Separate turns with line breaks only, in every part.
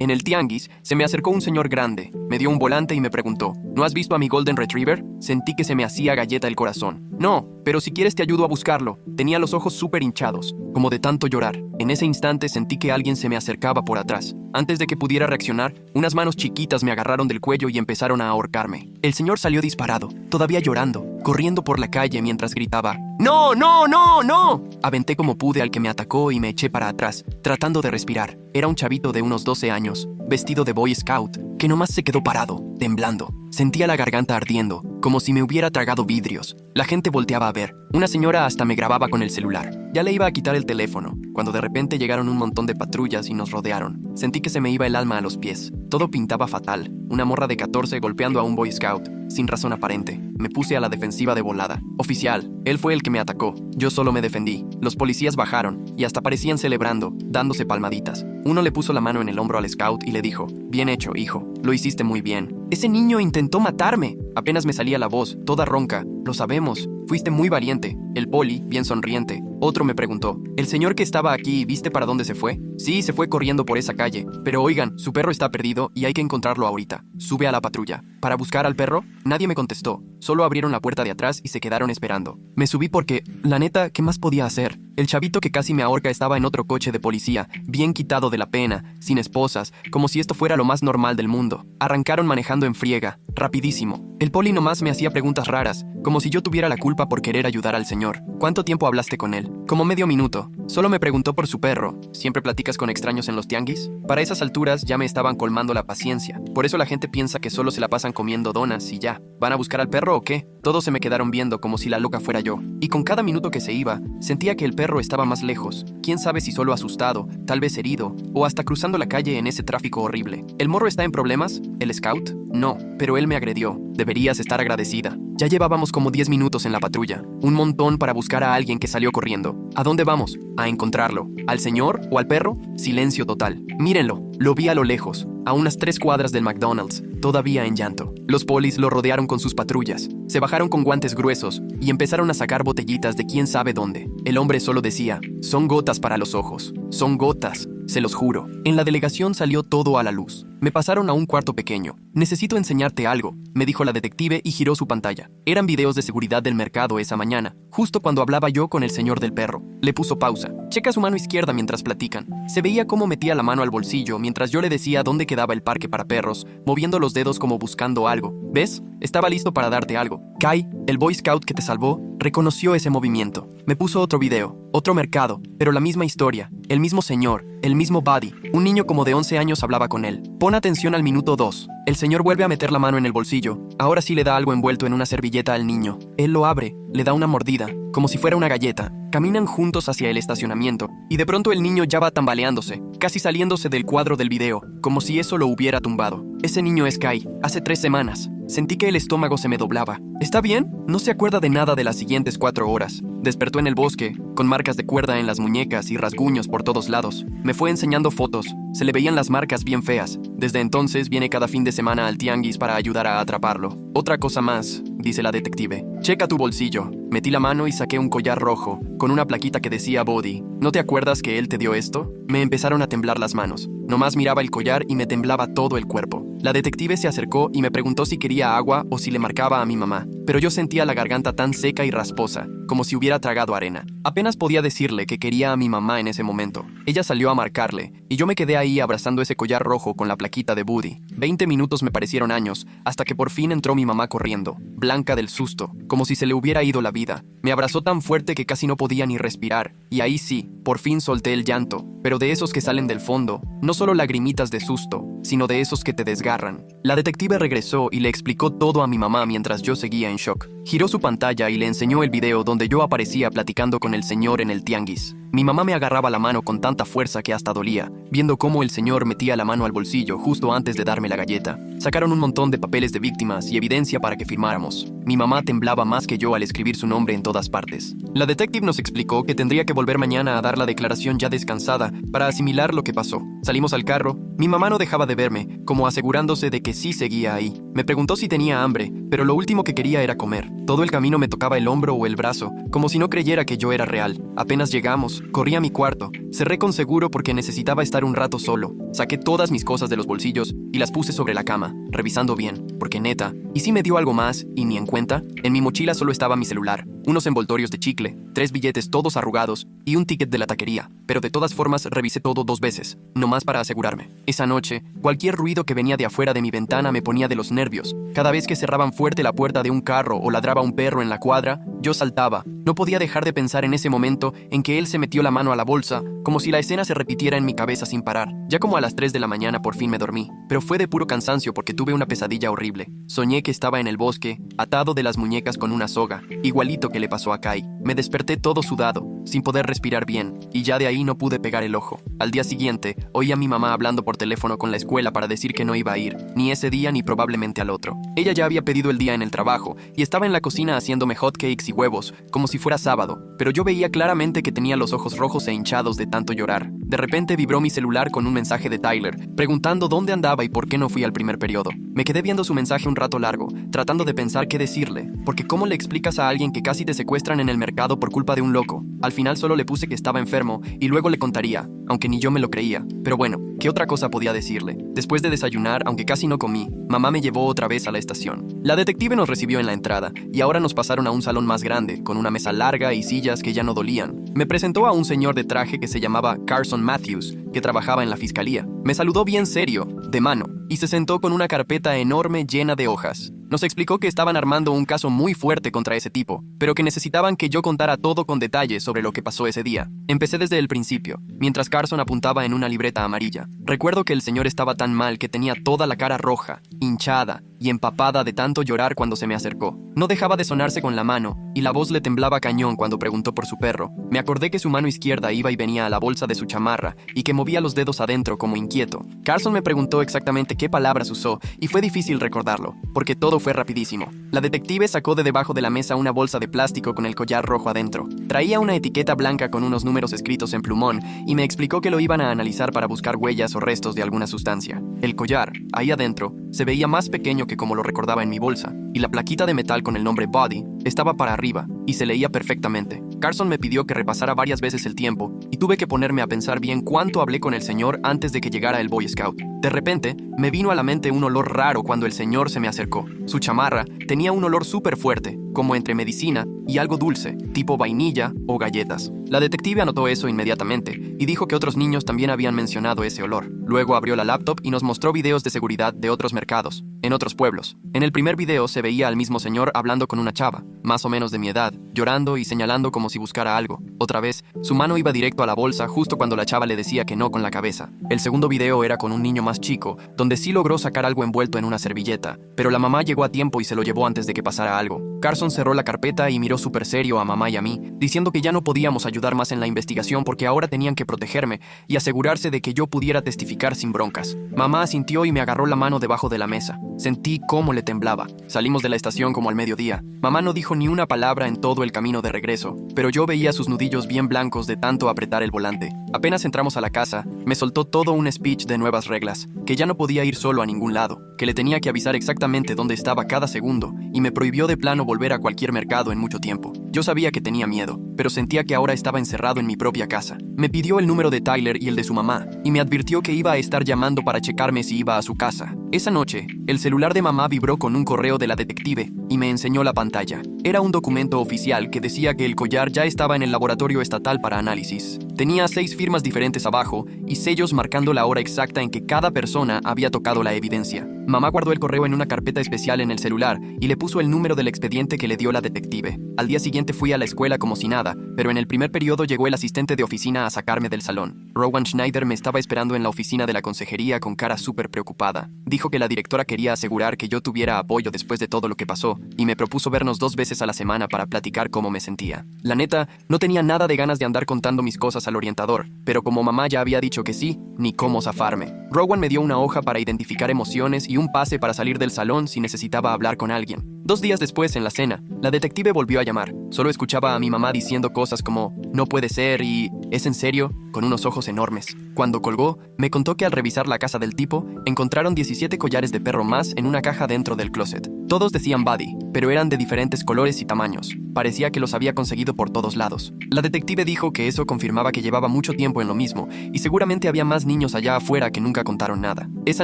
En el tianguis, se me acercó un señor grande, me dio un volante y me preguntó, ¿no has visto a mi Golden Retriever? Sentí que se me hacía galleta el corazón. No, pero si quieres te ayudo a buscarlo. Tenía los ojos súper hinchados, como de tanto llorar. En ese instante sentí que alguien se me acercaba por atrás. Antes de que pudiera reaccionar, unas manos chiquitas me agarraron del cuello y empezaron a ahorcarme. El señor salió disparado, todavía llorando, corriendo por la calle mientras gritaba, ¡No, no, no, no! Aventé como pude al que me atacó y me eché para atrás, tratando de respirar. Era un chavito de unos 12 años, vestido de Boy Scout, que nomás se quedó parado, temblando. Sentía la garganta ardiendo, como si me hubiera tragado vidrios. La gente volteaba a ver. Una señora hasta me grababa con el celular. Ya le iba a quitar el teléfono, cuando de repente llegaron un montón de patrullas y nos rodearon. Sentí que se me iba el alma a los pies. Todo pintaba fatal. Una morra de 14 golpeando a un Boy Scout, sin razón aparente. Me puse a la defensiva de volada. Oficial, él fue el que me atacó. Yo solo me defendí. Los policías bajaron, y hasta parecían celebrando, dándose palmaditas. Uno le puso la mano en el hombro al scout y le dijo, «Bien hecho, hijo. Lo hiciste muy bien. Ese niño intentó matarme». Apenas me salía la voz, toda ronca. «Lo sabemos. Fuiste muy valiente». El poli, bien sonriente. Otro me preguntó, «¿El señor que estaba aquí, viste para dónde se fue?» «Sí, se fue corriendo por esa calle. Pero oigan, su perro está perdido y hay que encontrarlo ahorita. Sube a la patrulla». ¿Para buscar al perro? Nadie me contestó. Solo abrieron la puerta de atrás y se quedaron esperando. Me subí porque, la neta, ¿qué más podía hacer? El chavito que casi me ahorca estaba en otro coche de policía, bien quitado de la pena, sin esposas, como si esto fuera lo más normal del mundo. Arrancaron manejando en friega, rapidísimo. El poli nomás me hacía preguntas raras, como si yo tuviera la culpa por querer ayudar al señor. ¿Cuánto tiempo hablaste con él? Como medio minuto. Solo me preguntó por su perro. ¿Siempre platicas con extraños en los tianguis? Para esas alturas ya me estaban colmando la paciencia. Por eso la gente piensa que solo se la pasan comiendo donas y ya. ¿Van a buscar al perro o qué? Todos se me quedaron viendo como si la loca fuera yo. Y con cada minuto que se iba, sentía que el perro estaba más lejos. Quién sabe si solo asustado, tal vez herido, o hasta cruzando la calle en ese tráfico horrible. ¿El morro está en problemas? ¿El scout? No, pero él me agredió. Deberías estar agradecida. Ya llevábamos como 10 minutos en la patrulla. Un montón para buscar a alguien que salió corriendo. ¿A dónde vamos? A encontrarlo. ¿Al señor o al perro? Silencio total. Mírenlo. Lo vi a lo lejos, a unas 3 cuadras del McDonald's, todavía en llanto. Los polis lo rodearon con sus patrullas. Se bajaron con guantes gruesos y empezaron a sacar botellitas de quién sabe dónde. El hombre solo decía, son gotas para los ojos. Son gotas. Se los juro. En la delegación salió todo a la luz. Me pasaron a un cuarto pequeño. Necesito enseñarte algo, me dijo la detective y giró su pantalla. Eran videos de seguridad del mercado esa mañana, justo cuando hablaba yo con el señor del perro. Le puso pausa. Checa su mano izquierda mientras platican. Se veía cómo metía la mano al bolsillo mientras yo le decía dónde quedaba el parque para perros, moviendo los dedos como buscando algo. ¿Ves? Estaba listo para darte algo. Kai, el Boy Scout que te salvó, reconoció ese movimiento. Me puso otro video, otro mercado, pero la misma historia, el mismo señor, el mismo buddy. Un niño como de 11 años hablaba con él. Pon atención al minuto 2. El señor vuelve a meter la mano en el bolsillo. Ahora sí le da algo envuelto en una servilleta al niño. Él lo abre, le da una mordida, como si fuera una galleta. Caminan juntos hacia el estacionamiento, y de pronto el niño ya va tambaleándose, casi saliéndose del cuadro del video, como si eso lo hubiera tumbado. Ese niño es Kai, hace 3 semanas. Sentí que el estómago se me doblaba. ¿Está bien? No se acuerda de nada de las siguientes 4 horas. Despertó en el bosque, con marcas de cuerda en las muñecas y rasguños por todos lados. Me fue enseñando fotos. Se le veían las marcas bien feas. Desde entonces viene cada fin de semana al tianguis para ayudar a atraparlo. Otra cosa más, dice la detective. Checa tu bolsillo. Metí la mano y saqué un collar rojo, con una plaquita que decía Body. ¿No te acuerdas que él te dio esto? Me empezaron a temblar las manos. Nomás miraba el collar y me temblaba todo el cuerpo. La detective se acercó y me preguntó si quería agua o si le marcaba a mi mamá. Pero yo sentía la garganta tan seca y rasposa, como si hubiera tragado arena. Apenas podía decirle que quería a mi mamá en ese momento. Ella salió a marcarle, y yo me quedé ahí abrazando ese collar rojo con la plaquita de Buddy. 20 minutos me parecieron años, hasta que por fin entró mi mamá corriendo, blanca del susto, como si se le hubiera ido la vida. Me abrazó tan fuerte que casi no podía ni respirar, y ahí sí, por fin solté el llanto, pero de esos que salen del fondo, no solo lagrimitas de susto, sino de esos que te desgarran. La detective regresó y le explicó todo a mi mamá mientras yo seguía en shock. Giró su pantalla y le enseñó el video donde yo aparecía platicando con el señor en el tianguis. Mi mamá me agarraba la mano con tanta fuerza que hasta dolía, viendo cómo el señor metía la mano al bolsillo justo antes de darme la galleta. Sacaron un montón de papeles de víctimas y evidencia para que firmáramos. Mi mamá temblaba más que yo al escribir su nombre en todas partes. La detective nos explicó que tendría que volver mañana a dar la declaración ya descansada para asimilar lo que pasó. Salimos al carro. Mi mamá no dejaba de verme, como asegurándose de que sí seguía ahí. Me preguntó si tenía hambre, pero lo último que quería era comer. Todo el camino me tocaba el hombro o el brazo, como si no creyera que yo era real. Apenas llegamos, corrí a mi cuarto, cerré con seguro porque necesitaba estar un rato solo. Saqué todas mis cosas de los bolsillos y las puse sobre la cama, revisando bien, porque neta, ¿y si me dio algo más y ni en cuenta? En mi mochila solo estaba mi celular, unos envoltorios de chicle, 3 billetes todos arrugados y un ticket de la taquería, pero de todas formas revisé todo 2 veces, nomás para asegurarme. Esa noche, cualquier ruido que venía de afuera de mi ventana me ponía de los nervios. Cada vez que cerraban fuerte la puerta de un carro o ladraba un perro en la cuadra, yo saltaba. No podía dejar de pensar en ese momento en que él se metió la mano a la bolsa, como si la escena se repitiera en mi cabeza sin parar. Ya como a las 3 de la mañana por fin me dormí, pero fue de puro cansancio porque tuve una pesadilla horrible. Soñé que estaba en el bosque, atado de las muñecas con una soga, igualito que le pasó a Kai. Me desperté todo sudado, sin poder respirar bien, y ya de ahí no pude pegar el ojo. Al día siguiente, oí a mi mamá hablando por teléfono con la escuela para decir que no iba a ir, ni ese día ni probablemente al otro. Ella ya había pedido el día en el trabajo, y estaba en la cocina haciéndome hotcakes y huevos, como si fuera sábado, pero yo veía claramente que tenía los ojos rojos e hinchados de tanto llorar. De repente vibró mi celular con un mensaje de Tyler, preguntando dónde andaba y por qué no fui al primer periodo. Me quedé viendo su mensaje un rato largo, tratando de pensar qué decirle, porque ¿cómo le explicas a alguien que casi te secuestran en el mercado por culpa de un loco? Al final solo le puse que estaba enfermo y luego le contaría, aunque ni yo me lo creía. Pero bueno, ¿qué otra cosa podía decirle? Después de desayunar, aunque casi no comí, mamá me llevó otra vez a la estación. La detective nos recibió en la entrada y ahora nos pasaron a un salón más grande, con una mesa larga y sillas que ya no dolían. Me presentó a un señor de traje que se llamaba Carson Matthews, que trabajaba en la fiscalía. Me saludó bien serio, de mano, y se sentó con una carpeta enorme llena de hojas. Nos explicó que estaban armando un caso muy fuerte contra ese tipo, pero que necesitaban que yo contara todo con detalles sobre lo que pasó ese día. Empecé desde el principio, mientras Carson apuntaba en una libreta amarilla. Recuerdo que el señor estaba tan mal que tenía toda la cara roja, hinchada y empapada de tanto llorar cuando se me acercó. No dejaba de sonarse con la mano, y la voz le temblaba cañón cuando preguntó por su perro. Me acordé que su mano izquierda iba y venía a la bolsa de su chamarra, y que movía los dedos adentro como inquieto. Carson me preguntó exactamente qué palabras usó, y fue difícil recordarlo, porque todo fue rapidísimo. La detective sacó de debajo de la mesa una bolsa de plástico con el collar rojo adentro. Traía una etiqueta blanca con unos números escritos en plumón, y me explicó que lo iban a analizar para buscar huellas o restos de alguna sustancia. El collar, ahí adentro, se veía más pequeño que como lo recordaba en mi bolsa, y la plaquita de metal con el nombre Body estaba para arriba, y se leía perfectamente. Carson me pidió que repasara varias veces el tiempo, y tuve que ponerme a pensar bien cuánto hablé con el señor antes de que llegara el Boy Scout. De repente, me vino a la mente un olor raro cuando el señor se me acercó. Su chamarra tenía un olor súper fuerte, como entre medicina y algo dulce, tipo vainilla o galletas. La detective anotó eso inmediatamente y dijo que otros niños también habían mencionado ese olor. Luego abrió la laptop y nos mostró videos de seguridad de otros mercados, en otros pueblos. En el primer video se veía al mismo señor hablando con una chava, más o menos de mi edad, llorando y señalando como si buscara algo. Otra vez, su mano iba directo a la bolsa justo cuando la chava le decía que no con la cabeza. El segundo video era con un niño más chico, donde sí logró sacar algo envuelto en una servilleta, pero la mamá llegó a tiempo y se lo llevó antes de que pasara algo. Carson cerró la carpeta y miró súper serio a mamá y a mí, diciendo que ya no podíamos ayudar más en la investigación porque ahora tenían que protegerme y asegurarse de que yo pudiera testificar sin broncas. Mamá asintió y me agarró la mano debajo de la mesa. Sentí cómo le temblaba. Salimos de la estación como al mediodía. Mamá no dijo ni una palabra en todo el camino de regreso, pero yo veía sus nudillos bien blancos de tanto apretar el volante. Apenas entramos a la casa, me soltó todo un speech de nuevas reglas, que ya no podía ir solo a ningún lado, que le tenía que avisar exactamente dónde estaba cada segundo, y me prohibió de plano volver a cualquier mercado en mucho tiempo. Yo sabía que tenía miedo, pero sentía que ahora estaba encerrado en mi propia casa. Me pidió el número de Tyler y el de su mamá, y me advirtió que iba a estar llamando para checarme si iba a su casa. Esa noche, el celular de mamá vibró con un correo de la detective y me enseñó la pantalla. Era un documento oficial que decía que el collar ya estaba en el laboratorio estatal para análisis. Tenía 6 firmas diferentes abajo y sellos marcando la hora exacta en que cada persona había tocado la evidencia. Mamá guardó el correo en una carpeta especial en el celular y le puso el número del expediente que le dio la detective. Al día siguiente fui a la escuela como si nada, pero en el primer periodo llegó el asistente de oficina a sacarme del salón. Rowan Schneider me estaba esperando en la oficina de la consejería con cara súper preocupada. Dijo que la directora quería asegurar que yo tuviera apoyo después de todo lo que pasó y me propuso vernos 2 veces a la semana para platicar cómo me sentía. La neta, no tenía nada de ganas de andar contando mis cosas al orientador, pero como mamá ya había dicho que sí, ni cómo zafarme. Rowan me dio una hoja para identificar emociones y un pase para salir del salón si necesitaba hablar con alguien. 2 días después, en la cena, la detective volvió a llamar. Solo escuchaba a mi mamá diciendo cosas como «no puede ser» y «¿es en serio?». con unos ojos enormes. Cuando colgó, me contó que al revisar la casa del tipo, encontraron 17 collares de perro más en una caja dentro del closet. Todos decían Buddy, pero eran de diferentes colores y tamaños. Parecía que los había conseguido por todos lados. La detective dijo que eso confirmaba que llevaba mucho tiempo en lo mismo, y seguramente había más niños allá afuera que nunca contaron nada. Esa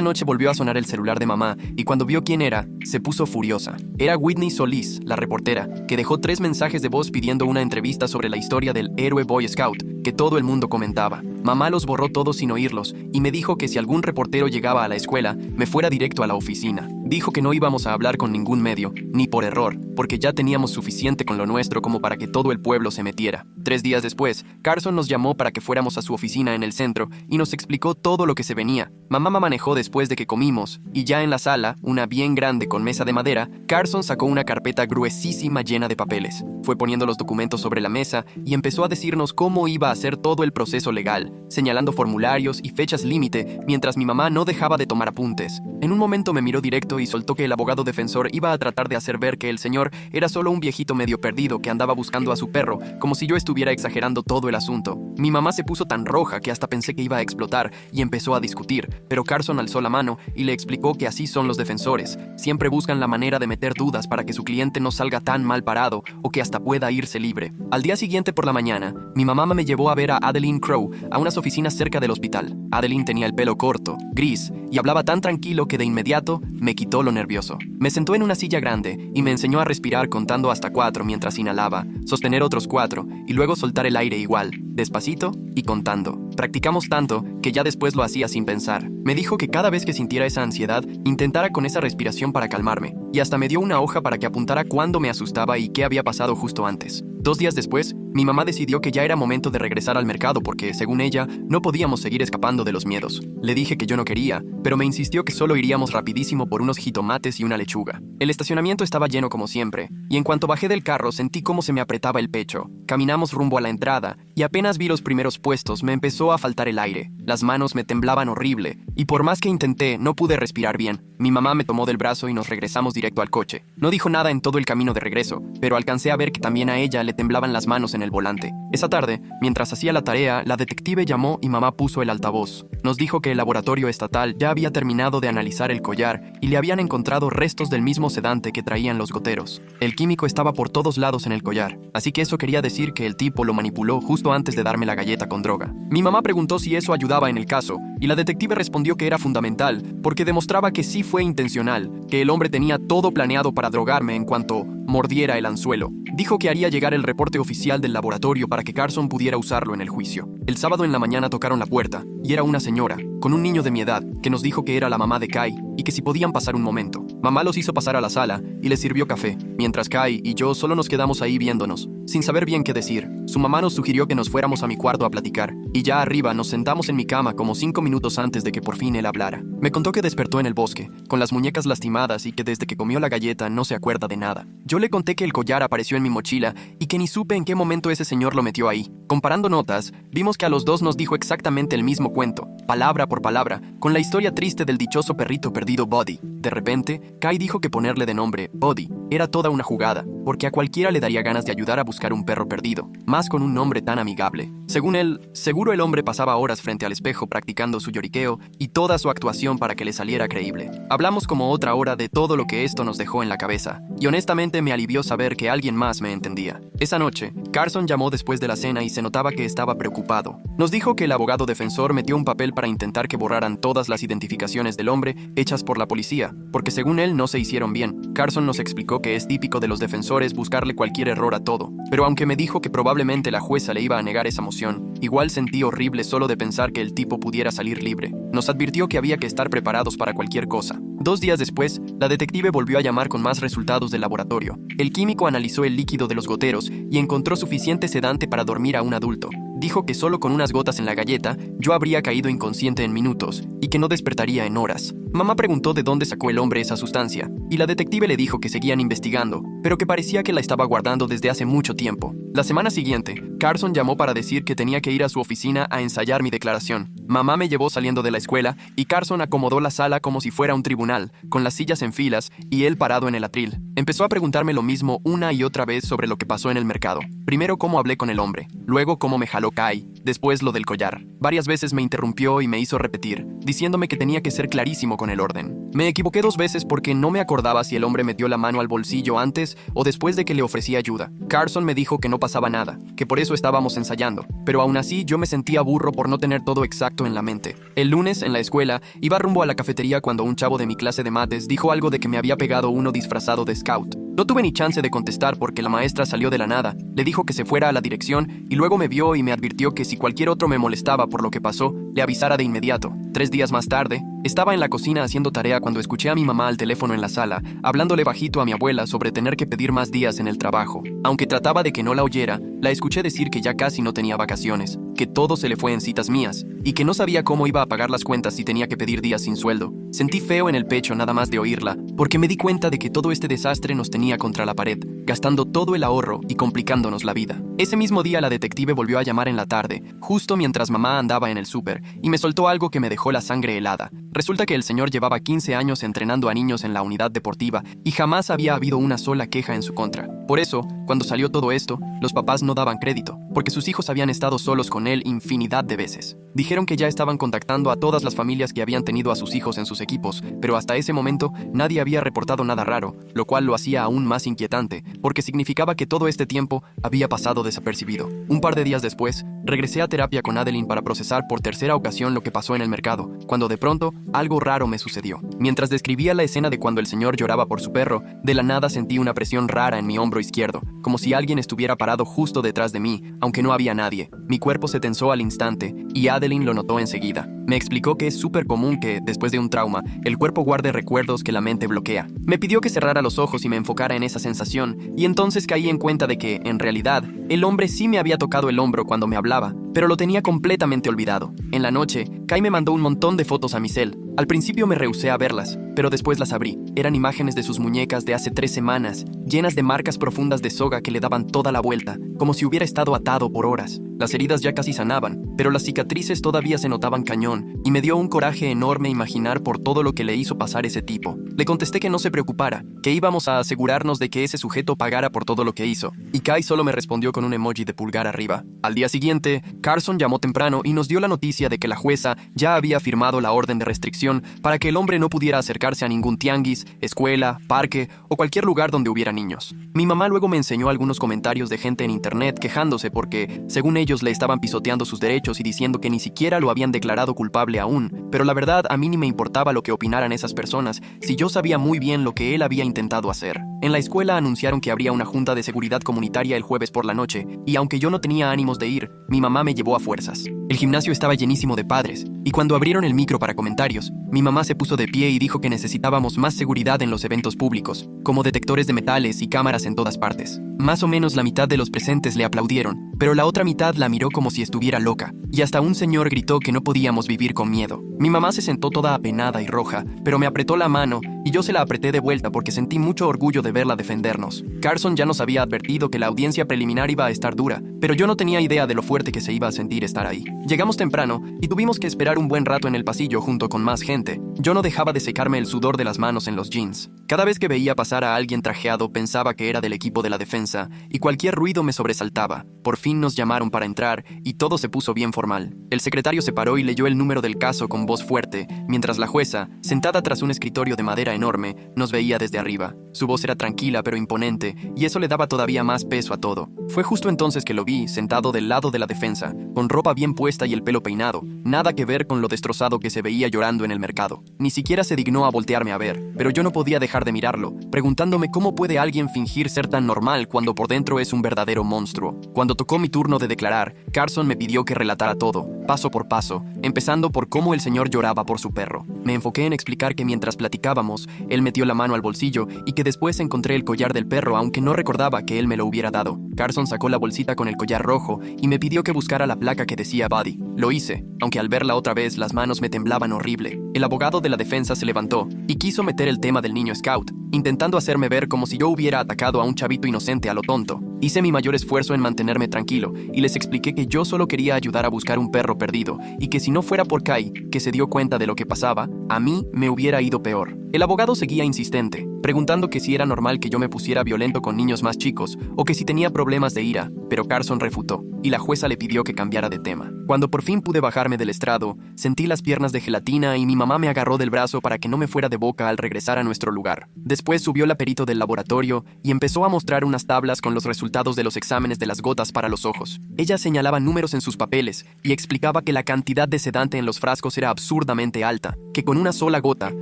noche volvió a sonar el celular de mamá, y cuando vio quién era, se puso furiosa. Era Whitney Solís, la reportera, que dejó 3 mensajes de voz pidiendo una entrevista sobre la historia del héroe Boy Scout, que todo el mundo comentaba. Mamá los borró todos sin oírlos, y me dijo que si algún reportero llegaba a la escuela, me fuera directo a la oficina. Dijo que no íbamos a hablar con ningún medio, ni por error, porque ya teníamos suficiente con lo nuestro como para que todo el pueblo se metiera. 3 días después, Carson nos llamó para que fuéramos a su oficina en el centro y nos explicó todo lo que se venía. Mamá me manejó después de que comimos, y ya en la sala, una bien grande con mesa de madera, Carson sacó una carpeta gruesísima llena de papeles. Fue poniendo los documentos sobre la mesa y empezó a decirnos cómo iba a ser todo el proceso legal, señalando formularios y fechas límite, mientras mi mamá no dejaba de tomar apuntes. En un momento me miró directo y soltó que el abogado defensor iba a tratar de hacer ver que el señor era solo un viejito medio perdido que andaba buscando a su perro, como si yo estuviera exagerando todo el asunto. Mi mamá se puso tan roja que hasta pensé que iba a explotar y empezó a discutir, pero Carson alzó la mano y le explicó que así son los defensores. Siempre buscan la manera de meter dudas para que su cliente no salga tan mal parado o que hasta pueda irse libre. Al día siguiente por la mañana, mi mamá me llevó a ver a Adeline Crow a unas oficinas cerca del hospital. Adeline tenía el pelo corto, gris, y hablaba tan tranquilo que de inmediato me quitó lo nervioso. Me sentó en una silla grande y me enseñó a respirar contando hasta 4 mientras inhalaba, sostener otros 4 y luego soltar el aire igual, despacito y contando. Practicamos tanto que ya después lo hacía sin pensar. Me dijo que cada vez que sintiera esa ansiedad, intentara con esa respiración para calmarme, y hasta me dio una hoja para que apuntara cuándo me asustaba y qué había pasado justo antes. 2 días después, mi mamá decidió que ya era momento de regresar al mercado porque, según ella, no podíamos seguir escapando de los miedos. Le dije que yo no quería, pero me insistió que solo iríamos rapidísimo por unos jitomates y una lechuga. El estacionamiento estaba lleno como siempre, y en cuanto bajé del carro sentí cómo se me apretaba el pecho. Caminamos rumbo a la entrada, y apenas vi los primeros puestos me empezó a faltar el aire. Las manos me temblaban horrible, y por más que intenté, no pude respirar bien. Mi mamá me tomó del brazo y nos regresamos directo al coche. No dijo nada en todo el camino de regreso, pero alcancé a ver que también a ella le temblaban las manos en el volante. Esa tarde, mientras hacía la tarea, la detective llamó y mamá puso el altavoz. Nos dijo que el laboratorio estatal ya había terminado de analizar el collar y le habían encontrado restos del mismo sedante que traían los goteros. El químico estaba por todos lados en el collar, así que eso quería decir que el tipo lo manipuló justo antes de darme la galleta con droga. Mi mamá preguntó si eso ayudaba en el caso, y la detective respondió que era fundamental, porque demostraba que sí fue intencional, que el hombre tenía todo planeado para drogarme en cuanto mordiera el anzuelo. Dijo que haría llegar el reporte oficial del laboratorio para que Carson pudiera usarlo en el juicio. El sábado en la mañana tocaron la puerta, y era una señora, con un niño de mi edad, que nos dijo que era la mamá de Kai y que si podían pasar un momento. Mamá los hizo pasar a la sala y les sirvió café, mientras Kai y yo solo nos quedamos ahí viéndonos, sin saber bien qué decir. Su mamá nos sugirió que nos fuéramos a mi cuarto a platicar, y ya arriba nos sentamos en mi cama como 5 minutos antes de que por fin él hablara. Me contó que despertó en el bosque, con las muñecas lastimadas y que desde que comió la galleta no se acuerda de nada. Yo le conté que el collar apareció en mi mochila y que ni supe en qué momento ese señor lo metió ahí. Comparando notas, vimos que a los dos nos dijo exactamente el mismo cuento, palabra por palabra, con la historia triste del dichoso perrito perdido Buddy. De repente, Kai dijo que ponerle de nombre Buddy era toda una jugada, porque a cualquiera le daría ganas de ayudar a buscar un perro perdido, más con un nombre tan amigable. Según él, seguro el hombre pasaba horas frente al espejo practicando su lloriqueo y toda su actuación para que le saliera creíble. Hablamos como otra hora de todo lo que esto nos dejó en la cabeza, y honestamente me alivió saber que alguien más me entendía. Esa noche, Carson llamó después de la cena y se notaba que estaba preocupado. Nos dijo que el abogado defensor metió un papel para intentar que borraran todas las identificaciones del hombre hechas por la policía, porque según él no se hicieron bien. Carson nos explicó que es típico de los defensores buscarle cualquier error a todo, pero aunque me dijo que probablemente la jueza le iba a negar esa moción, igual sentí horrible solo de pensar que el tipo pudiera salir libre. Nos advirtió que había que estar preparados para cualquier cosa. 2 días después, la detective volvió a llamar con más resultados del laboratorio. El químico analizó el líquido de los goteros y encontró suficiente sedante para dormir a un adulto. Dijo que solo con unas gotas en la galleta yo habría caído inconsciente en minutos y que no despertaría en horas. Mamá preguntó de dónde sacó el hombre esa sustancia, y la detective le dijo que seguían investigando, pero pero que parecía que la estaba guardando desde hace mucho tiempo. La semana siguiente, Carson llamó para decir que tenía que ir a su oficina a ensayar mi declaración. Mamá me llevó saliendo de la escuela y Carson acomodó la sala como si fuera un tribunal, con las sillas en filas y él parado en el atril. Empezó a preguntarme lo mismo una y otra vez sobre lo que pasó en el mercado. Primero cómo hablé con el hombre, luego cómo me jaló Kai, después lo del collar. Varias veces me interrumpió y me hizo repetir, diciéndome que tenía que ser clarísimo con el orden. Me equivoqué 2 veces porque no me acordaba si el hombre metió la mano al bolsillo antes o después de que le ofrecí ayuda. Carson me dijo que no pasaba nada, que por eso estábamos ensayando, pero aún así yo me sentía burro por no tener todo exacto en la mente. El lunes, en la escuela, iba rumbo a la cafetería cuando un chavo de mi clase de mates dijo algo de que me había pegado uno disfrazado de scout. No tuve ni chance de contestar porque la maestra salió de la nada, le dijo que se fuera a la dirección y luego me vio y me advirtió que si cualquier otro me molestaba por lo que pasó, le avisara de inmediato. 3 días más tarde, estaba en la cocina haciendo tarea cuando escuché a mi mamá al teléfono en la sala, hablándole bajito a mi abuela sobre tener que pedir más días en el trabajo. Aunque trataba de que no la oyera, la escuché decir que ya casi no tenía vacaciones, que todo se le fue en citas mías, y que no sabía cómo iba a pagar las cuentas si tenía que pedir días sin sueldo. Sentí feo en el pecho nada más de oírla, porque me di cuenta de que todo este desastre nos tenía contra la pared, gastando todo el ahorro y complicándonos la vida. Ese mismo día la detective volvió a llamar en la tarde, justo mientras mamá andaba en el súper, y me soltó algo que me dejó la sangre helada. Resulta que el señor llevaba 15 años entrenando a niños en la unidad deportiva y jamás había habido una sola queja en su contra. Por eso, cuando salió todo esto, los papás no daban crédito, porque sus hijos habían estado solos con él infinidad de veces. Dijeron que ya estaban contactando a todas las familias que habían tenido a sus hijos en sus equipos, pero hasta ese momento nadie había reportado nada raro, lo cual lo hacía aún más inquietante, porque significaba que todo este tiempo había pasado desapercibido. Un par de días después, regresé a terapia con Adeline para procesar por tercera ocasión lo que pasó en el mercado, cuando de pronto algo raro me sucedió. Mientras describía la escena de cuando el señor lloraba por su perro, de la nada sentí una presión rara en mi hombro izquierdo, como si alguien estuviera parado justo detrás de mí, aunque no había nadie. Mi cuerpo se tensó al instante y Adeline lo notó enseguida. Me explicó que es súper común que, después de un trauma, el cuerpo guarde recuerdos que la mente bloquea. Me pidió que cerrara los ojos y me enfocara en esa sensación, y entonces caí en cuenta de que, en realidad, el hombre sí me había tocado el hombro cuando me hablaba, pero lo tenía completamente olvidado. En la noche, Kai me mandó un montón de fotos a mi cel. Al principio me rehusé a verlas, pero después las abrí. Eran imágenes de sus muñecas de hace 3 semanas, llenas de marcas profundas de soga que le daban toda la vuelta, como si hubiera estado atado por horas. Las heridas ya casi sanaban, pero las cicatrices todavía se notaban cañón, y me dio un coraje enorme imaginar por todo lo que le hizo pasar ese tipo. Le contesté que no se preocupara, que íbamos a asegurarnos de que ese sujeto pagara por todo lo que hizo, y Kai solo me respondió con un emoji de pulgar arriba. Al día siguiente, Carson llamó temprano y nos dio la noticia de que la jueza ya había firmado la orden de restricción para que el hombre no pudiera acercarse a ningún tianguis, escuela, parque o cualquier lugar donde hubiera niños. Mi mamá luego me enseñó algunos comentarios de gente en internet quejándose porque, según ellos, le estaban pisoteando sus derechos y diciendo que ni siquiera lo habían declarado culpable aún, pero la verdad a mí ni me importaba lo que opinaran esas personas si yo sabía muy bien lo que él había intentado hacer. En la escuela anunciaron que habría una junta de seguridad comunitaria el jueves por la noche, y aunque yo no tenía ánimos de ir, mi mamá me llevó a fuerzas. El gimnasio estaba llenísimo de padres, y cuando abrieron el micro para comentarios, mi mamá se puso de pie y dijo que necesitábamos más seguridad en los eventos públicos, como detectores de metales y cámaras en todas partes. Más o menos la mitad de los presentes le aplaudieron, pero la otra mitad la miró como si estuviera loca, y hasta un señor gritó que no podíamos vivir con miedo. Mi mamá se sentó toda apenada y roja, pero me apretó la mano y yo se la apreté de vuelta porque sentí mucho orgullo de verla defendernos. Carson ya nos había advertido que la audiencia preliminar iba a estar dura, pero yo no tenía idea de lo fuerte que se iba a sentir estar ahí. Llegamos temprano y tuvimos que esperar un buen rato en el pasillo junto con más gente. Yo no dejaba de secarme el sudor de las manos en los jeans. Cada vez que veía pasar a alguien trajeado pensaba que era del equipo de la defensa y cualquier ruido me sobresaltaba. Por fin nos llamaron para entrar y todo se puso bien formal. El secretario se paró y leyó el número del caso con voz fuerte, mientras la jueza, sentada tras un escritorio de madera enorme, nos veía desde arriba. Su voz era tranquila pero imponente y eso le daba todavía más peso a todo. Fue justo entonces que lo vi, sentado del lado de la defensa, con ropa bien puesta y el pelo peinado, nada que ver con lo destrozado que se veía llorando en el mercado. Ni siquiera se dignó a voltearme a ver, pero yo no podía dejar de mirarlo, preguntándome cómo puede alguien fingir ser tan normal cuando por dentro es un verdadero monstruo. Cuando tocó mi turno de declarar, Carson me pidió que relatara todo, paso por paso, empezando por cómo el señor lloraba por su perro. Me enfoqué en explicar que mientras platicábamos, él metió la mano al bolsillo y que después encontré el collar del perro, aunque no recordaba que él me lo hubiera dado. Carson sacó la bolsita con el collar rojo y me pidió que buscara la placa que decía Buddy. Lo hice, aunque al verla otra vez las manos me temblaban horrible. El abogado de la defensa se levantó y quiso meter el tema del niño scout, intentando hacerme ver como si yo hubiera atacado a un chavito inocente a lo tonto. Hice mi mayor esfuerzo en mantenerme tranquilo y les expliqué que yo solo quería ayudar a buscar un perro perdido y que si no fuera por Kai, que se dio cuenta de lo que pasaba, a mí me hubiera ido peor. El abogado seguía insistente, preguntando que si era normal que yo me pusiera violento con niños más chicos o que si tenía problemas de ira, pero Carson refutó, y la jueza le pidió que cambiara de tema. Cuando por fin pude bajarme del estrado, sentí las piernas de gelatina y mi mamá me agarró del brazo para que no me fuera de boca al regresar a nuestro lugar. Después subió la perito del laboratorio y empezó a mostrar unas tablas con los resultados de los exámenes de las gotas para los ojos. Ella señalaba números en sus papeles y explicaba que la cantidad de sedante en los frascos era absurdamente alta, que con una sola gota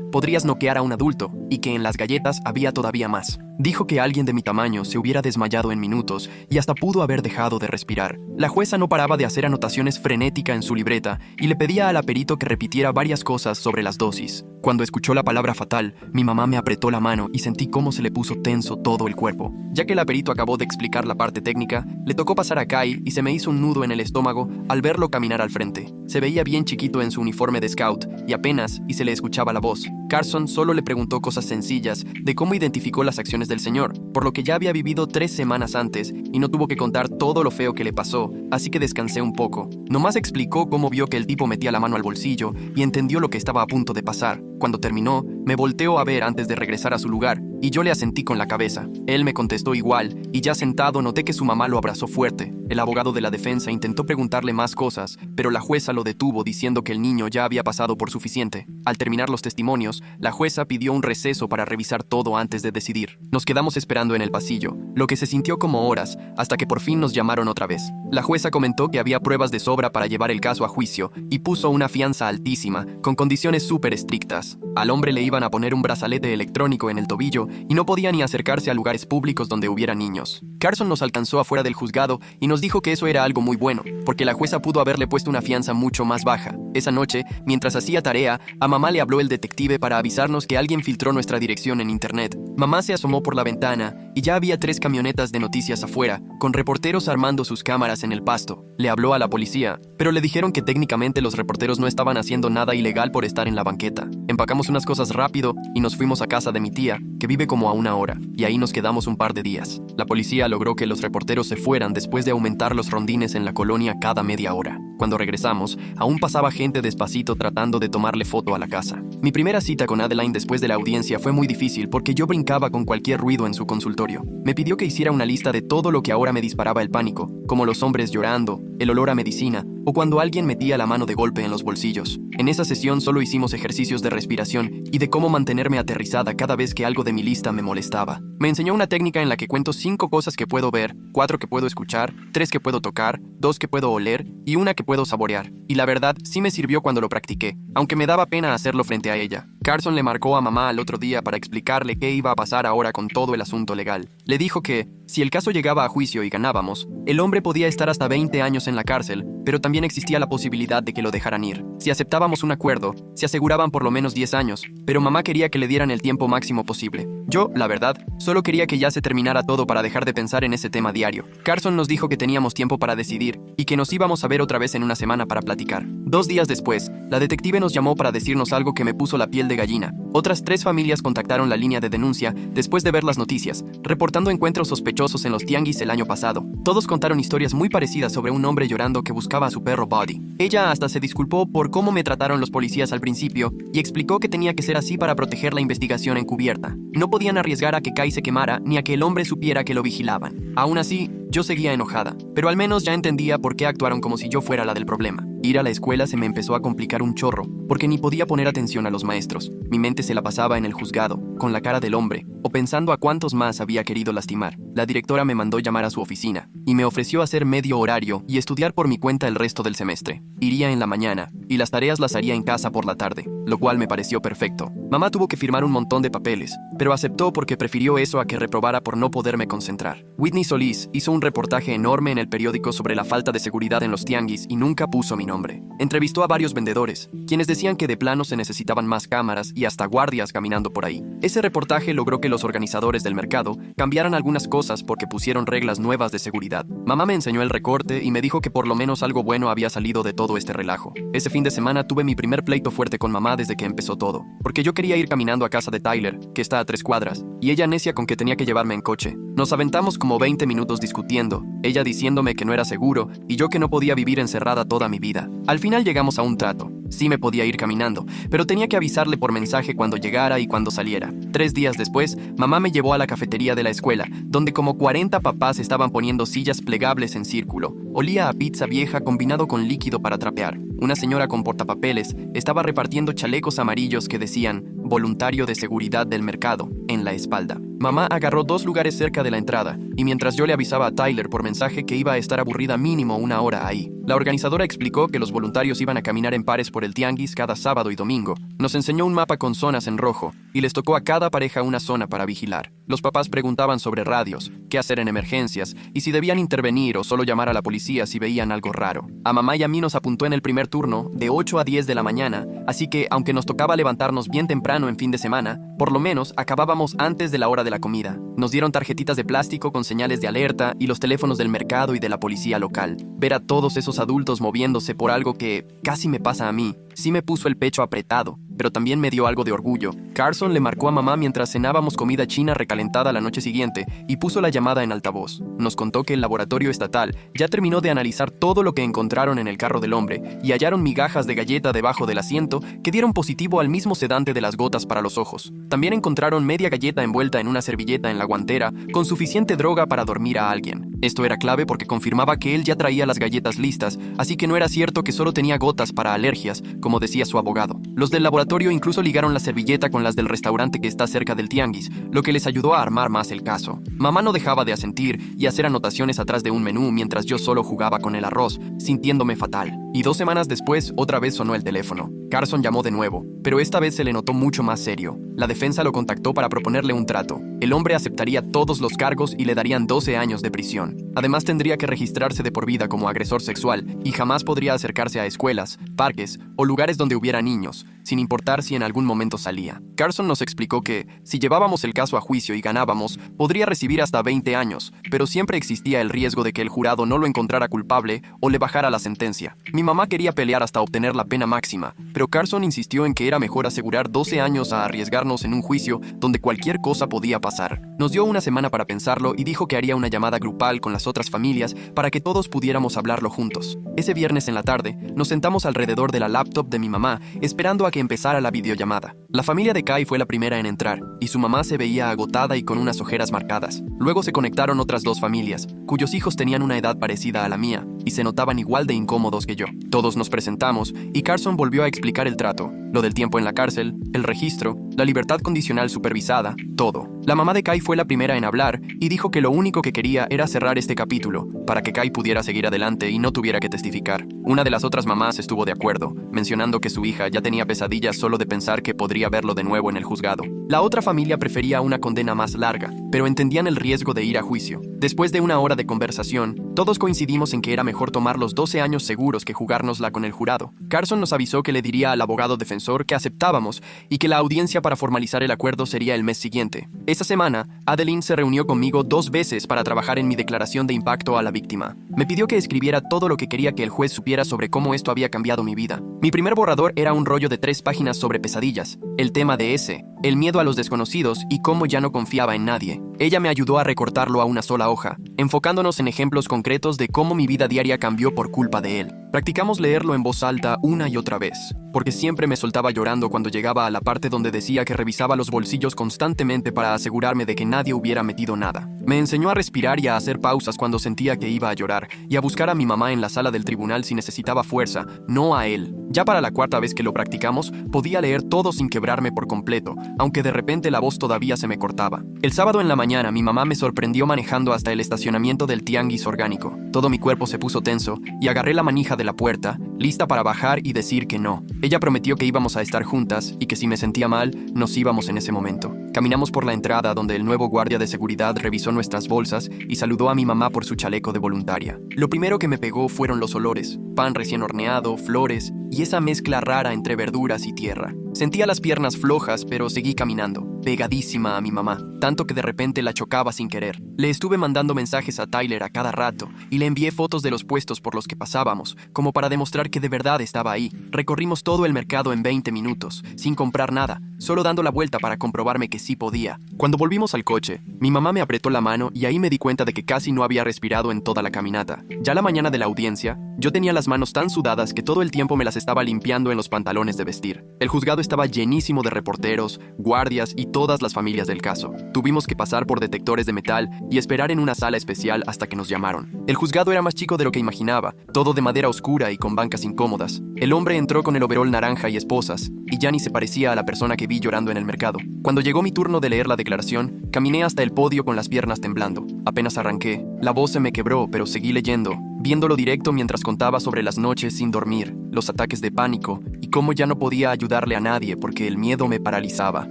podrías noquear a un adulto y que en las galletas había todavía más. Dijo que alguien de mi tamaño se hubiera desmayado en minutos y hasta pudo haber dejado de respirar. La jueza no paraba de hacer anotaciones frenética en su libreta y le pedía al perito que repitiera varias cosas sobre las dosis. Cuando escuchó la palabra fatal, mi mamá me apretó la mano y sentí cómo se le puso tenso todo el cuerpo. Ya que el perito acabó de explicar la parte técnica, le tocó pasar a Kai y se me hizo un nudo en el estómago al verlo caminar al frente. Se veía bien chiquito en su uniforme de scout y apenas se le escuchaba la voz. Carson solo le preguntó cosas sencillas de cómo identificó las acciones del señor, por lo que ya había vivido 3 semanas antes y no tuvo que contar todo lo feo que le pasó, así que descansé un poco. Nomás explicó cómo vio que el tipo metía la mano al bolsillo y entendió lo que estaba a punto de pasar. Cuando terminó, me volteó a ver antes de regresar a su lugar y yo le asentí con la cabeza. Él me contestó igual y ya sentado noté que su mamá lo abrazó fuerte. El abogado de la defensa intentó preguntarle más cosas, pero la jueza lo detuvo diciendo que el niño ya había pasado por suficiente. Al terminar los testimonios, la jueza pidió un receso para revisar todo antes de decidir. Nos quedamos esperando en el pasillo, lo que se sintió como horas, hasta que por fin nos llamaron otra vez. La jueza comentó que había pruebas de sobra para llevar el caso a juicio y puso una fianza altísima, con condiciones súper estrictas. Al hombre le iban a poner un brazalete electrónico en el tobillo y no podía ni acercarse a lugares públicos donde hubiera niños. Carson nos alcanzó afuera del juzgado y nos dijo que eso era algo muy bueno, porque la jueza pudo haberle puesto una fianza mucho más baja. Esa noche, mientras hacía tarea, a mamá le habló el detective para avisarnos que alguien filtró nuestra dirección en internet. Mamá se asomó por la ventana y ya había 3 camionetas de noticias afuera, con reporteros armando sus cámaras en el pasto. Le habló a la policía, pero le dijeron que técnicamente los reporteros no estaban haciendo nada ilegal por estar en la banqueta. Empacamos unas cosas rápido y nos fuimos a casa de mi tía, que vive como a 1 hora, y ahí nos quedamos un par de días. La policía logró que los reporteros se fueran después de aumentar los rondines en la colonia cada media hora. Cuando regresamos, aún pasaba gente despacito tratando de tomarle foto a la casa. Mi primera cita con Adeline después de la audiencia fue muy difícil porque yo brincaba con cualquier ruido en su consultorio. Me pidió que hiciera una lista de todo lo que ahora me disparaba el pánico, como los hombres llorando, el olor a medicina o cuando alguien metía la mano de golpe en los bolsillos. En esa sesión solo hicimos ejercicios de respiración y de cómo mantenerme aterrizada cada vez que algo de mi lista me molestaba. Me enseñó una técnica en la que cuento 5 cosas que puedo ver, 4 que puedo escuchar, 3 que puedo tocar, 2 que puedo oler y 1 que puedo saborear. Y la verdad, sí me sirvió cuando lo practiqué, aunque me daba pena hacerlo frente a ella. Carson le marcó a mamá al otro día para explicarle qué iba a pasar ahora con todo el asunto legal. Le dijo que, si el caso llegaba a juicio y ganábamos, el hombre podía estar hasta 20 años en la cárcel, pero también existía la posibilidad de que lo dejaran ir. Si aceptábamos un acuerdo, se aseguraban por lo menos 10 años, pero mamá quería que le dieran el tiempo máximo posible. Yo, la verdad, solo quería que ya se terminara todo para dejar de pensar en ese tema diario. Carson nos dijo que teníamos tiempo para decidir y que nos íbamos a ver otra vez en una semana para platicar. 2 días después, la detective nos llamó para decirnos algo que me puso la piel de gallina. Otras 3 familias contactaron la línea de denuncia después de ver las noticias, reportando encuentros sospechosos en los tianguis el año pasado. Todos contaron historias muy parecidas sobre un hombre llorando que buscaba a su perro Buddy. Ella hasta se disculpó por cómo me trataron los policías al principio y explicó que tenía que ser así para proteger la investigación encubierta. No podían arriesgar a que Kai se quemara ni a que el hombre supiera que lo vigilaban. Aún así, yo seguía enojada, pero al menos ya entendía por qué actuaron como si yo fuera la del problema. Ir a la escuela se me empezó a complicar un chorro, porque ni podía poner atención a los maestros. Mi mente se la pasaba en el juzgado, con la cara del hombre, o pensando a cuántos más había querido lastimar. La directora me mandó llamar a su oficina, y me ofreció hacer medio horario y estudiar por mi cuenta el resto del semestre. Iría en la mañana, y las tareas las haría en casa por la tarde, lo cual me pareció perfecto. Mamá tuvo que firmar un montón de papeles, pero aceptó porque prefirió eso a que reprobara por no poderme concentrar. Whitney Solís hizo un reportaje enorme en el periódico sobre la falta de seguridad en los tianguis y nunca puso mi nombre. Entrevistó a varios vendedores, quienes decían que de plano se necesitaban más cámaras y hasta guardias caminando por ahí. Ese reportaje logró que los organizadores del mercado cambiaran algunas cosas porque pusieron reglas nuevas de seguridad. Mamá me enseñó el recorte y me dijo que por lo menos algo bueno había salido de todo este relajo. Ese fin de semana tuve mi primer pleito fuerte con mamá desde que empezó todo, porque yo quería ir caminando a casa de Tyler, que está a 3 cuadras, y ella necia con que tenía que llevarme en coche. Nos aventamos como 20 minutos discutiendo, ella diciéndome que no era seguro y yo que no podía vivir encerrada toda mi vida. Al final llegamos a un trato. Sí me podía ir caminando, pero tenía que avisarle por mensaje cuando llegara y cuando saliera. 3 días después, mamá me llevó a la cafetería de la escuela, donde como 40 papás estaban poniendo sillas plegables en círculo. Olía a pizza vieja combinado con líquido para trapear. Una señora con portapapeles estaba repartiendo chalecos amarillos que decían «Voluntario de Seguridad del Mercado» en la espalda. Mamá agarró 2 lugares cerca de la entrada, y mientras yo le avisaba a Tyler por mensaje que iba a estar aburrida mínimo 1 hora ahí. La organizadora explicó que los voluntarios iban a caminar en pares por el tianguis cada sábado y domingo. Nos enseñó un mapa con zonas en rojo, y les tocó a cada pareja una zona para vigilar. Los papás preguntaban sobre radios, qué hacer en emergencias, y si debían intervenir o solo llamar a la policía si veían algo raro. A mamá y a mí nos apuntó en el primer turno, de 8 a 10 de la mañana, así que, aunque nos tocaba levantarnos bien temprano en fin de semana, por lo menos acabábamos antes de la hora de la comida. Nos dieron tarjetitas de plástico con señales de alerta y los teléfonos del mercado y de la policía local. Ver a todos esos adultos moviéndose por algo que casi me pasa a mí, sí me puso el pecho apretado, pero también me dio algo de orgullo. Carson le marcó a mamá mientras cenábamos comida china recalentada la noche siguiente y puso la llamada en altavoz. Nos contó que el laboratorio estatal ya terminó de analizar todo lo que encontraron en el carro del hombre y hallaron migajas de galleta debajo del asiento que dieron positivo al mismo sedante de las gotas para los ojos. También encontraron media galleta envuelta en una servilleta en la guantera con suficiente droga para dormir a alguien. Esto era clave porque confirmaba que él ya traía las galletas listas, así que no era cierto que solo tenía gotas para alergias, como decía su abogado. Los del laboratorio incluso ligaron la servilleta con las del restaurante que está cerca del tianguis, lo que les ayudó a armar más el caso. Mamá no dejaba de asentir y hacer anotaciones atrás de un menú mientras yo solo jugaba con el arroz, sintiéndome fatal. Y 2 semanas después, otra vez sonó el teléfono. Carson llamó de nuevo, pero esta vez se le notó mucho más serio. La defensa lo contactó para proponerle un trato. El hombre aceptaría todos los cargos y le darían 12 años de prisión. Además tendría que registrarse de por vida como agresor sexual y jamás podría acercarse a escuelas, parques o lugares donde hubiera niños, sin importar si en algún momento salía. Carson nos explicó que, si llevábamos el caso a juicio y ganábamos, podría recibir hasta 20 años, pero siempre existía el riesgo de que el jurado no lo encontrara culpable o le bajara la sentencia. Mi mamá quería pelear hasta obtener la pena máxima, pero Carson insistió en que era mejor asegurar 12 años a arriesgarnos en un juicio donde cualquier cosa podía pasar. Nos dio 1 semana para pensarlo y dijo que haría una llamada grupal con las otras familias para que todos pudiéramos hablarlo juntos. Ese viernes en la tarde, nos sentamos alrededor de la laptop de mi mamá, esperando a que empezara la videollamada. La familia de Kai fue la primera en entrar, y su mamá se veía agotada y con unas ojeras marcadas. Luego se conectaron otras 2 familias, cuyos hijos tenían una edad parecida a la mía, y se notaban igual de incómodos que yo. Todos nos presentamos, y Carson volvió a explicar el trato, lo del tiempo en la cárcel, el registro, la libertad condicional supervisada, todo. La mamá de Kai fue la primera en hablar, y dijo que lo único que quería era cerrar este capítulo, para que Kai pudiera seguir adelante y no tuviera que testificar. Una de las otras mamás estuvo de acuerdo, mencionando que su hija ya tenía pesadillas solo de pensar que podría verlo de nuevo en el juzgado. La otra familia prefería una condena más larga, pero entendían el riesgo de ir a juicio. Después de 1 hora de conversación, todos coincidimos en que era mejor tomar los 12 años seguros que jugárnosla con el jurado. Carson nos avisó que le diría al abogado defensor que aceptábamos y que la audiencia para formalizar el acuerdo sería el mes siguiente. Esa semana, Adeline se reunió conmigo 2 veces para trabajar en mi declaración de impacto a la víctima. Me pidió que escribiera todo lo que quería que el juez supiera sobre cómo esto había cambiado mi vida. Mi primer borrador era un rollo de 3 páginas sobre pesadillas, el tema de ese, el miedo a los desconocidos y cómo ya no confiaba en nadie. Ella me ayudó a recortarlo a una sola hoja, enfocándonos en ejemplos concretos de cómo mi vida diaria cambió por culpa de él. Practicamos leerlo en voz alta una y otra vez, porque siempre me soltaba llorando cuando llegaba a la parte donde decía que revisaba los bolsillos constantemente para asegurarme de que nadie hubiera metido nada. Me enseñó a respirar y a hacer pausas cuando sentía que iba a llorar, y a buscar a mi mamá en la sala del tribunal si necesitaba fuerza, no a él. Ya para la 4ª vez que lo practicamos, podía leer todo sin quebrarme por completo, aunque de repente la voz todavía se me cortaba. El sábado en la mañana mi mamá me sorprendió manejando hasta el estacionamiento del tianguis orgánico. Todo mi cuerpo se puso tenso y agarré la manija de la puerta, lista para bajar y decir que no. Ella prometió que íbamos a estar juntas y que si me sentía mal, nos íbamos en ese momento. Caminamos por la entrada donde el nuevo guardia de seguridad revisó nuestras bolsas y saludó a mi mamá por su chaleco de voluntaria. Lo primero que me pegó fueron los olores, pan recién horneado, flores y esa mezcla rara entre verduras y tierra. Sentía las piernas flojas, pero seguí caminando. pegadísima a mi mamá, tanto que de repente la chocaba sin querer. Le estuve mandando mensajes a Tyler a cada rato y le envié fotos de los puestos por los que pasábamos, como para demostrar que de verdad estaba ahí. Recorrimos todo el mercado en 20 minutos, sin comprar nada, solo dando la vuelta para comprobarme que sí podía. Cuando volvimos al coche, mi mamá me apretó la mano y ahí me di cuenta de que casi no había respirado en toda la caminata. Ya la mañana de la audiencia, yo tenía las manos tan sudadas que todo el tiempo me las estaba limpiando en los pantalones de vestir. El juzgado estaba llenísimo de reporteros, guardias y todas las familias del caso. Tuvimos que pasar por detectores de metal y esperar en una sala especial hasta que nos llamaron. El juzgado era más chico de lo que imaginaba, todo de madera oscura y con bancas incómodas. El hombre entró con el overol naranja y esposas, y ya ni se parecía a la persona que vi llorando en el mercado. Cuando llegó mi turno de leer la declaración, caminé hasta el podio con las piernas temblando. Apenas arranqué, la voz se me quebró, pero seguí leyendo, viéndolo directo mientras contaba sobre las noches sin dormir, los ataques de pánico y cómo ya no podía ayudarle a nadie porque el miedo me paralizaba.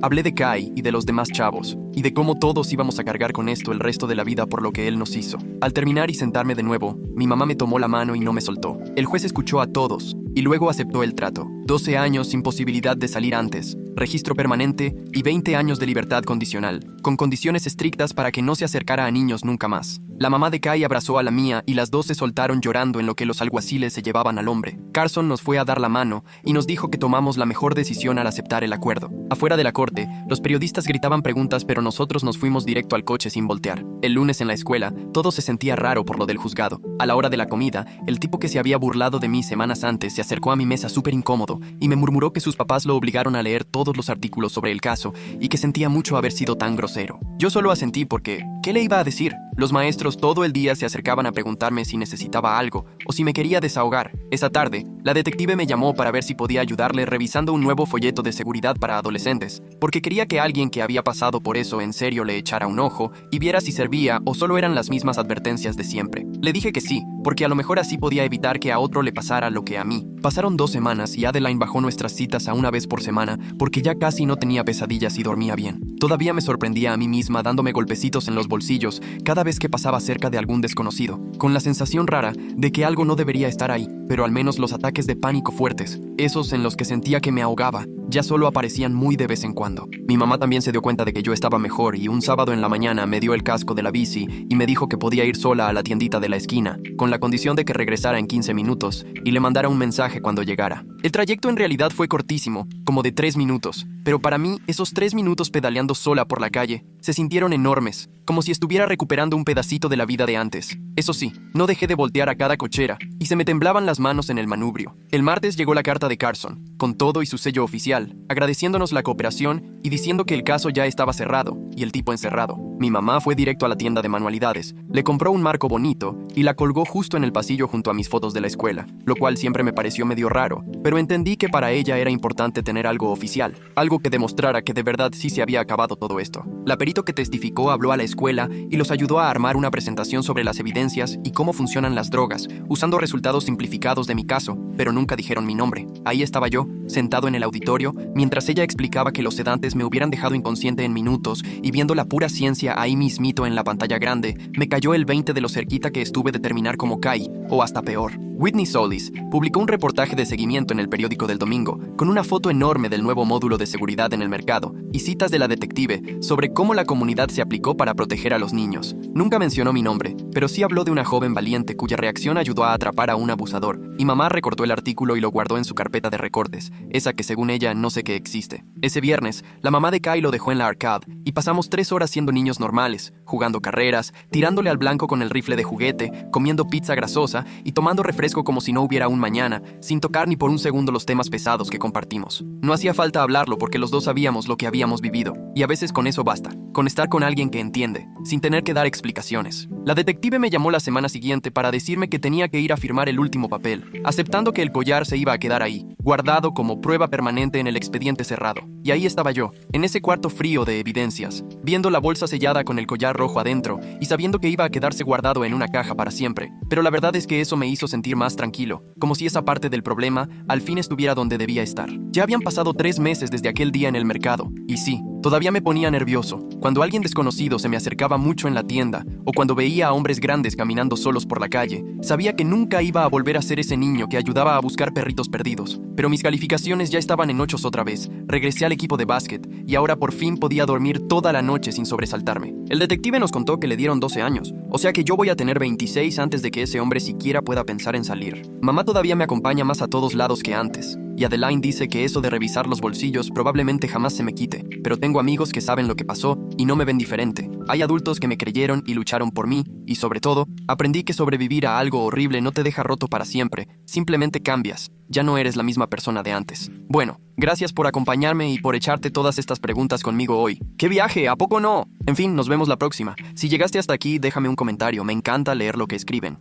Hablé de Kai y de los demás chavos, y de cómo todos íbamos a cargar con esto el resto de la vida por lo que él nos hizo. Al terminar y sentarme de nuevo, mi mamá me tomó la mano y no me soltó. El juez escuchó a todos, y luego aceptó el trato. 12 años sin posibilidad de salir antes, registro permanente y 20 años de libertad condicional, con condiciones estrictas para que no se acercara a niños nunca más. La mamá de Kai abrazó a la mía y las dos se soltaron llorando en lo que los alguaciles se llevaban al hombre. Carson nos fue a dar la mano y nos dijo que tomamos la mejor decisión al aceptar el acuerdo. Afuera de la corte, los periodistas gritaban preguntas, pero nosotros nos fuimos directo al coche sin voltear. El lunes en la escuela, todo se sentía raro por lo del juzgado. A la hora de la comida, el tipo que se había burlado de mí semanas antes se acercó a mi mesa súper incómodo y me murmuró que sus papás lo obligaron a leer todos los artículos sobre el caso y que sentía mucho haber sido tan grosero. Yo solo asentí porque, ¿qué le iba a decir? Los maestros todo el día se acercaban a preguntarme si necesitaba algo o si me quería desahogar. Esa tarde, la detective me llamó para ver si podía ayudarle revisando un nuevo folleto de seguridad para adolescentes, porque quería que alguien que había pasado por eso en serio le echara un ojo y viera si servía o solo eran las mismas advertencias de siempre. Le dije que sí, porque a lo mejor así podía evitar que a otro le pasara lo que a mí. Pasaron 2 semanas y Adeline bajó nuestras citas a una vez por semana porque ya casi no tenía pesadillas y dormía bien. Todavía me sorprendía a mí misma dándome golpecitos en los bolsillos cada vez que pasaba cerca de algún desconocido, con la sensación rara de que algo no debería estar ahí, pero al menos los ataques de pánico fuertes, esos en los que sentía que me ahogaba, ya solo aparecían muy de vez en cuando. Mi mamá también se dio cuenta de que yo estaba mejor y un sábado en la mañana me dio el casco de la bici y me dijo que podía ir sola a la tiendita de la esquina, con la condición de que regresara en 15 minutos y le mandara un mensaje cuando llegara. El trayecto en realidad fue cortísimo, como de 3 minutos, pero para mí esos 3 minutos pedaleando sola por la calle se sintieron enormes, como si estuviera recuperando un pedacito de la vida de antes. Eso sí, no dejé de voltear a cada cochera y se me temblaban las manos en el manubrio. El martes llegó la carta de Carson, con todo y su sello oficial, agradeciéndonos la cooperación y diciendo que el caso ya estaba cerrado y el tipo encerrado. Mi mamá fue directo a la tienda de manualidades, le compró un marco bonito y la colgó justo en el pasillo junto a mis fotos de la escuela, lo cual siempre me pareció medio raro, pero entendí que para ella era importante tener algo oficial, algo que demostrara que de verdad sí se había acabado todo esto. La perito que testificó habló a la escuela y los ayudó a armar una presentación sobre las evidencias y cómo funcionan las drogas, usando resultados simplificados de mi caso, pero nunca dijeron mi nombre. Ahí estaba yo, sentado en el auditorio, mientras ella explicaba que los sedantes me hubieran dejado inconsciente en minutos y viendo la pura ciencia ahí mismito en la pantalla grande, me cayó el 20 de lo cerquita que estuve de terminar como Kai, o hasta peor. Whitney Solis publicó un reportaje de seguimiento en el periódico del domingo, con una foto enorme del nuevo módulo de seguridad en el mercado y citas de la detective sobre cómo la comunidad se aplicó para proteger a los niños. Nunca mencionó mi nombre, pero sí habló de una joven valiente cuya reacción ayudó a atrapar a un abusador, y mamá recortó el artículo y lo guardó en su carpeta de recortes, esa que según ella no sé qué existe. Ese viernes, la mamá de Kai lo dejó en la arcade y pasamos 3 horas siendo niños normales, jugando carreras, tirándole al blanco con el rifle de juguete, comiendo pizza grasosa y tomando refresco como si no hubiera un mañana, sin tocar ni por un segundo los temas pesados que compartimos. No hacía falta hablarlo porque los dos sabíamos lo que habíamos vivido, y a veces con eso basta, con estar con alguien que entiende, sin tener que dar explicaciones. La detective me llamó la semana siguiente para decirme que tenía que ir a firmar el último papel, aceptando que el collar se iba a quedar ahí, guardado como prueba permanente en el expediente cerrado. Y ahí estaba yo, en ese cuarto frío de evidencias, viendo la bolsa sellada con el collar rojo adentro y sabiendo que iba a quedarse guardado en una caja para siempre. Pero la verdad es que eso me hizo sentir más tranquilo, como si esa parte del problema al fin estuviera donde debía estar. Ya habían pasado 3 meses desde aquel día en el mercado, y sí, Todavía me ponía nervioso. Cuando alguien desconocido se me acercaba mucho en la tienda, o cuando veía a hombres grandes caminando solos por la calle, sabía que nunca iba a volver a ser ese niño que ayudaba a buscar perritos perdidos. Pero mis calificaciones ya estaban en 8 otra vez. Regresé al equipo de básquet, y ahora por fin podía dormir toda la noche sin sobresaltarme. El detective nos contó que le dieron 12 años, o sea que yo voy a tener 26 antes de que ese hombre siquiera pueda pensar en salir. Mamá todavía me acompaña más a todos lados que antes. Y Adeline dice que eso de revisar los bolsillos probablemente jamás se me quite, pero tengo amigos que saben lo que pasó y no me ven diferente. Hay adultos que me creyeron y lucharon por mí, y sobre todo, aprendí que sobrevivir a algo horrible no te deja roto para siempre, simplemente cambias, ya no eres la misma persona de antes. Bueno, gracias por acompañarme y por echarte todas estas preguntas conmigo hoy. ¡Qué viaje! ¿A poco no? En fin, nos vemos la próxima. Si llegaste hasta aquí, déjame un comentario, me encanta leer lo que escriben.